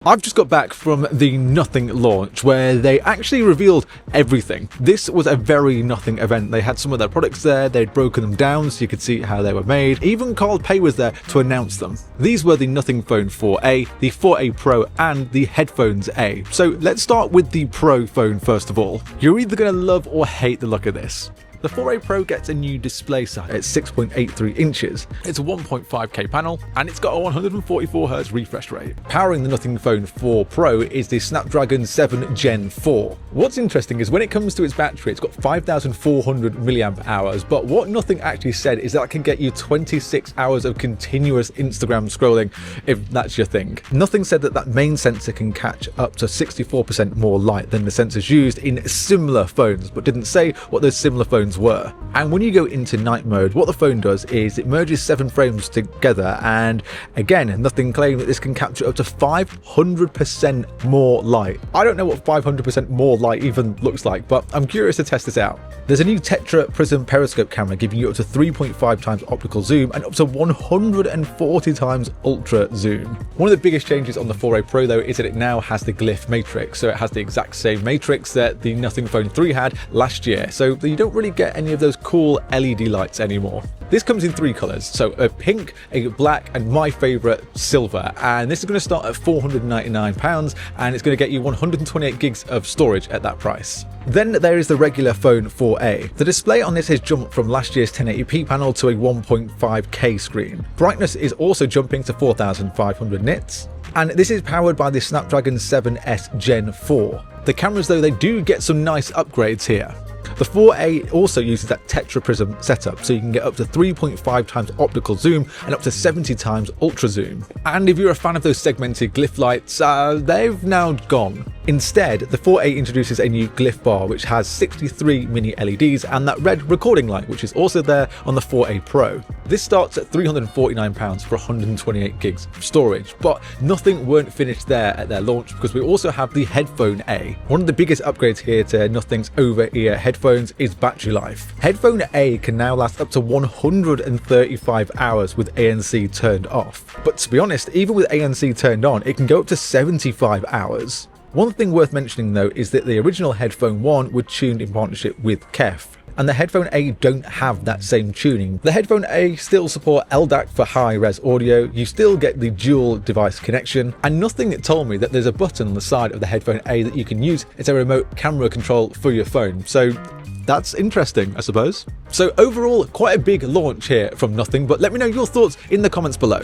I've just got back from the Nothing launch where they actually revealed everything. This was a very Nothing event. They had some of their products there, they'd broken them down so you could see how they were made. Even Carl Pei was there to announce them. These were the Nothing Phone 4A, the 4A Pro and the Headphones A. So let's start with the Pro phone first of all. You're either going to love or hate the look of this. The 4A Pro gets a new display size at 6.83 inches. It's a 1.5K panel and it's got a 144Hz refresh rate. Powering the Nothing Phone 4 Pro is the Snapdragon 7 Gen 4. What's interesting is when it comes to its battery, it's got 5,400 mAh, but what Nothing actually said is that it can get you 26 hours of continuous Instagram scrolling if that's your thing. Nothing said that that main sensor can catch up to 64% more light than the sensors used in similar phones, but didn't say what those similar phones were. And when you go into night mode, what the phone does is it merges 7 frames together, and again, Nothing claimed that this can capture up to 500% more light. I don't know what 500% more light even looks like, but I'm curious to test this out. There's a new Tetra Prism periscope camera giving you up to 3.5 times optical zoom and up to 140 times ultra zoom. One of the biggest changes on the 4A Pro though is that it now has the glyph matrix, so it has the exact same matrix that the Nothing Phone 3 had last year, so you don't really get any of those cool LED lights anymore. This comes in 3 colours, so a pink, a black and my favourite, silver, and this is going to start at £499 and it's going to get you 128 gigs of storage at that price. Then there is the regular phone 4A. The display on this has jumped from last year's 1080p panel to a 1.5K screen. Brightness is also jumping to 4,500 nits. And this is powered by the Snapdragon 7S Gen 4. The cameras though, they do get some nice upgrades here. The 4A also uses that Tetra Prism setup, so you can get up to 3.5 times optical zoom and up to 70 times ultra zoom. And if you're a fan of those segmented glyph lights, they've now gone. Instead, the 4A introduces a new glyph bar which has 63 mini LEDs and that red recording light which is also there on the 4A Pro. This starts at £349 for 128 gigs of storage, but Nothing weren't finished there at their launch because we also have the Headphone A. One of the biggest upgrades here to Nothing's over-ear headphones is battery life. Headphone A can now last up to 135 hours with ANC turned off. But to be honest, even with ANC turned on, it can go up to 75 hours. One thing worth mentioning though is that the original Headphone 1 were tuned in partnership with Kef, and the Headphone A don't have that same tuning. The Headphone A still support LDAC for high-res audio, you still get the dual device connection, and Nothing told me that there's a button on the side of the Headphone A that you can use as a remote camera control for your phone, so that's interesting, I suppose. So overall, quite a big launch here from Nothing, but let me know your thoughts in the comments below.